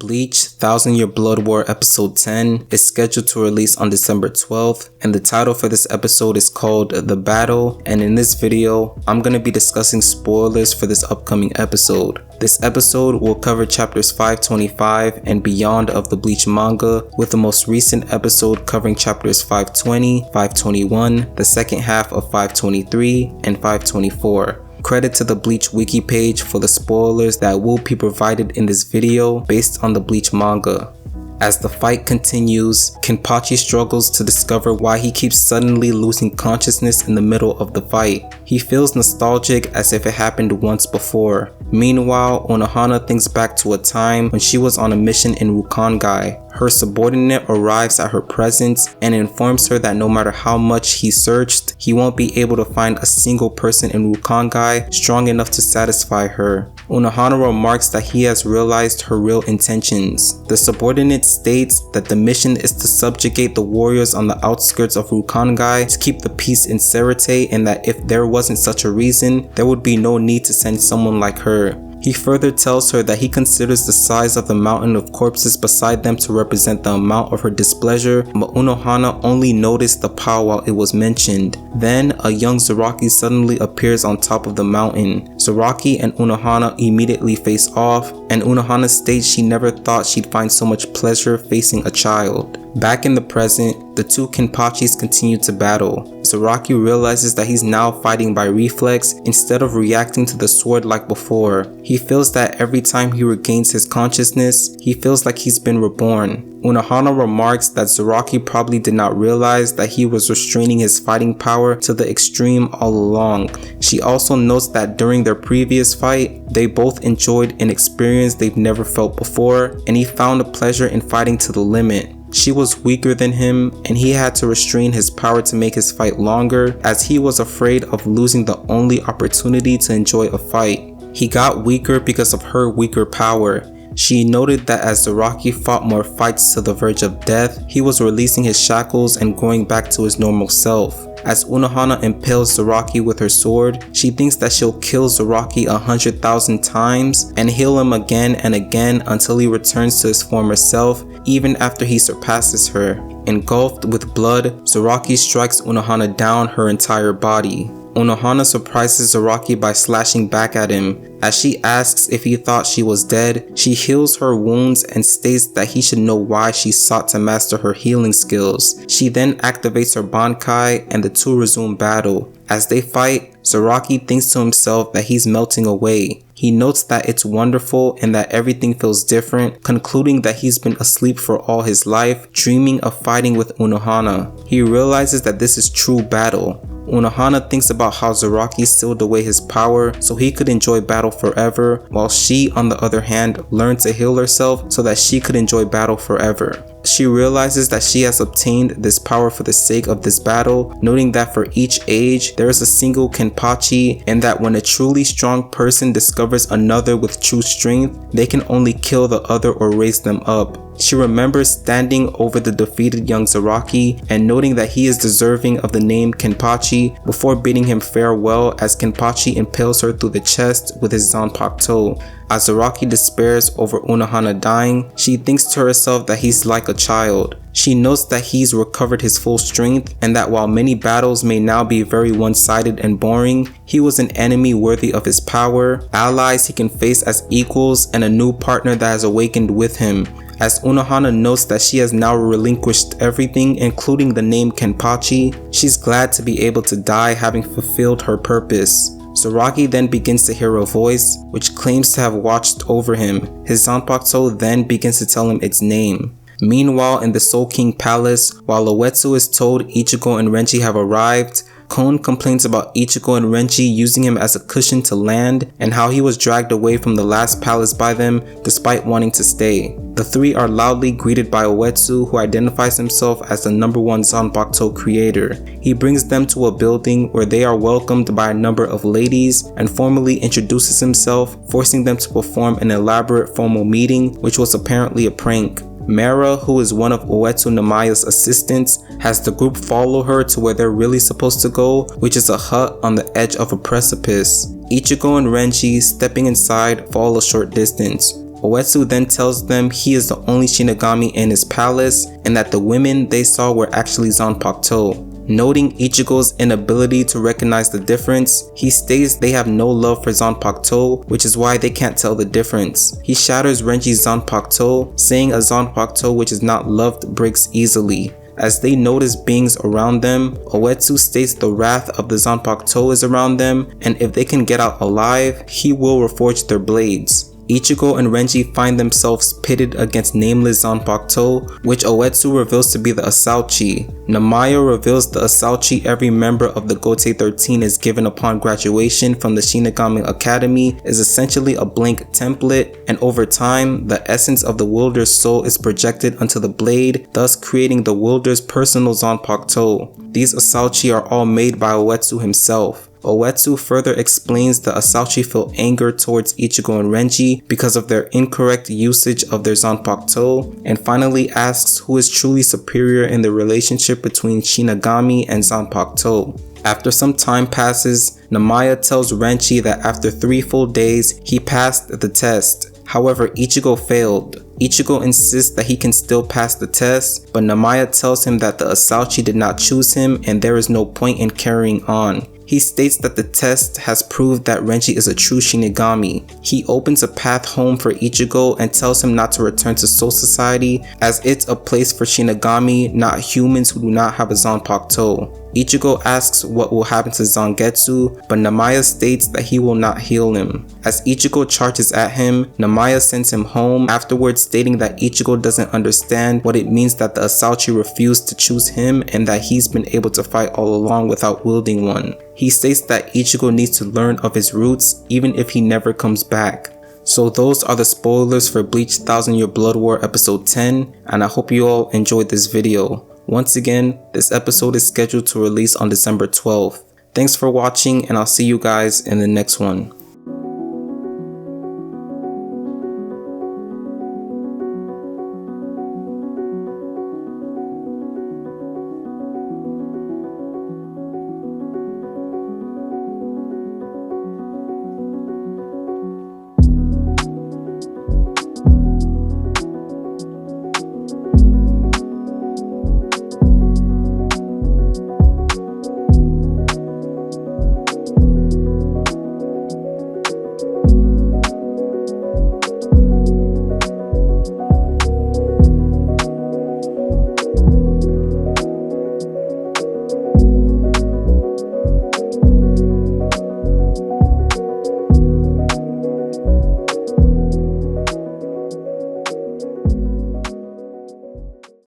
Bleach, Thousand Year Blood War Episode 10 is scheduled to release on December 12th, and the title for this episode is called The Battle, and in this video, I'm going to be discussing spoilers for this upcoming episode. This episode will cover chapters 525 and beyond of the Bleach manga, with the most recent episode covering chapters 520, 521, the second half of 523, and 524. Credit to the Bleach wiki page for the spoilers that will be provided in this video based on the Bleach manga. As the fight continues, Kenpachi struggles to discover why he keeps suddenly losing consciousness in the middle of the fight. He feels nostalgic as if it happened once before. Meanwhile, Unohana thinks back to a time when she was on a mission in Bankai. Her subordinate arrives at her presence and informs her that no matter how much he searched, he won't be able to find a single person in Bankai strong enough to satisfy her. Unohana remarks that he has realized her real intentions. The subordinate states that the mission is to subjugate the warriors on the outskirts of Bankai to keep the peace in Serite, and that if there wasn't such a reason, there would be no need to send someone like her. He further tells her that he considers the size of the mountain of corpses beside them to represent the amount of her displeasure, but Unohana only noticed the power while it was mentioned. Then, a young Zaraki suddenly appears on top of the mountain. Zaraki and Unohana immediately face off, and Unohana states she never thought she'd find so much pleasure facing a child. Back in the present, the two Kenpachis continue to battle. Zaraki realizes that he's now fighting by reflex instead of reacting to the sword like before. He feels that every time he regains his consciousness, he feels like he's been reborn. Unohana remarks that Zaraki probably did not realize that he was restraining his fighting power to the extreme all along. She also notes that during their previous fight, they both enjoyed an experience they've never felt before, and he found a pleasure in fighting to the limit. She was weaker than him, and he had to restrain his power to make his fight longer, as he was afraid of losing the only opportunity to enjoy a fight. He got weaker because of her weaker power. She noted that as Zaraki fought more fights to the verge of death, he was releasing his shackles and going back to his normal self. As Unohana impales Zaraki with her sword, she thinks that she'll kill Zaraki 100,000 times and heal him again and again until he returns to his former self, even after he surpasses her. Engulfed with blood, Zaraki strikes Unohana down her entire body. Unohana surprises Zaraki by slashing back at him. As she asks if he thought she was dead, she heals her wounds and states that he should know why she sought to master her healing skills. She then activates her Bankai and the two resume battle. As they fight, Zaraki thinks to himself that he's melting away. He notes that it's wonderful and that everything feels different, concluding that he's been asleep for all his life, dreaming of fighting with Unohana. He realizes that this is true battle. Unohana thinks about how Zaraki sealed away his power so he could enjoy battle forever, while she, on the other hand, learned to heal herself so that she could enjoy battle forever. She realizes that she has obtained this power for the sake of this battle, noting that for each age, there is a single Kenpachi, and that when a truly strong person discovers another with true strength, they can only kill the other or raise them up. She remembers standing over the defeated young Zaraki and noting that he is deserving of the name Kenpachi before bidding him farewell as Kenpachi impales her through the chest with his Zanpakuto. As Zaraki despairs over Unohana dying, she thinks to herself that he's like a child. She notes that he's recovered his full strength and that while many battles may now be very one-sided and boring, he was an enemy worthy of his power, allies he can face as equals, and a new partner that has awakened with him. As Unohana notes that she has now relinquished everything, including the name Kenpachi, she's glad to be able to die having fulfilled her purpose. Zaraki then begins to hear a voice, which claims to have watched over him. His Zanpakuto then begins to tell him its name. Meanwhile, in the Soul King Palace, while Uetsu is told Ichigo and Renji have arrived, Kon complains about Ichigo and Renji using him as a cushion to land and how he was dragged away from the last palace by them despite wanting to stay. The three are loudly greeted by Uetsu, who identifies himself as the #1 Zanpakuto creator. He brings them to a building where they are welcomed by a number of ladies and formally introduces himself, forcing them to perform an elaborate formal meeting, which was apparently a prank. Mera, who is one of Uetsu Namaya's assistants, has the group follow her to where they're really supposed to go, which is a hut on the edge of a precipice. Ichigo and Renji, stepping inside, fall a short distance. Uetsu then tells them he is the only Shinigami in his palace and that the women they saw were actually Zanpakuto. Noting Ichigo's inability to recognize the difference, he states they have no love for Zanpakuto, which is why they can't tell the difference. He shatters Renji's Zanpakuto, saying a Zanpakuto which is not loved breaks easily. As they notice beings around them, Uetsu states the wrath of the Zanpakuto is around them, and if they can get out alive, he will reforge their blades. Ichigo and Renji find themselves pitted against nameless Zanpakuto, which Uetsu reveals to be the Asauchi. Namaya reveals the Asauchi every member of the Gotei 13 is given upon graduation from the Shinigami Academy is essentially a blank template, and over time, the essence of the wielder's soul is projected onto the blade, thus creating the wielder's personal Zanpakuto. These Asauchi are all made by Uetsu himself. Uetsu further explains the Asauchi feel anger towards Ichigo and Renji because of their incorrect usage of their Zanpakuto, and finally asks who is truly superior in the relationship between Shinigami and Zanpakuto. After some time passes, Namaya tells Renji that after 3 full days, he passed the test. However, Ichigo failed. Ichigo insists that he can still pass the test, but Namaya tells him that the Asauchi did not choose him and there is no point in carrying on. He states that the test has proved that Renji is a true Shinigami. He opens a path home for Ichigo and tells him not to return to Soul Society as it's a place for Shinigami, not humans who do not have a Zanpakuto. Ichigo asks what will happen to Zangetsu, but Namaya states that he will not heal him. As Ichigo charges at him, Namaya sends him home, afterwards stating that Ichigo doesn't understand what it means that the Asauchi refused to choose him and that he's been able to fight all along without wielding one. He states that Ichigo needs to learn of his roots even if he never comes back. So those are the spoilers for Bleach 1000 Year Blood War episode 10, and I hope you all enjoyed this video. Once again, this episode is scheduled to release on December 12th. Thanks for watching, and I'll see you guys in the next one.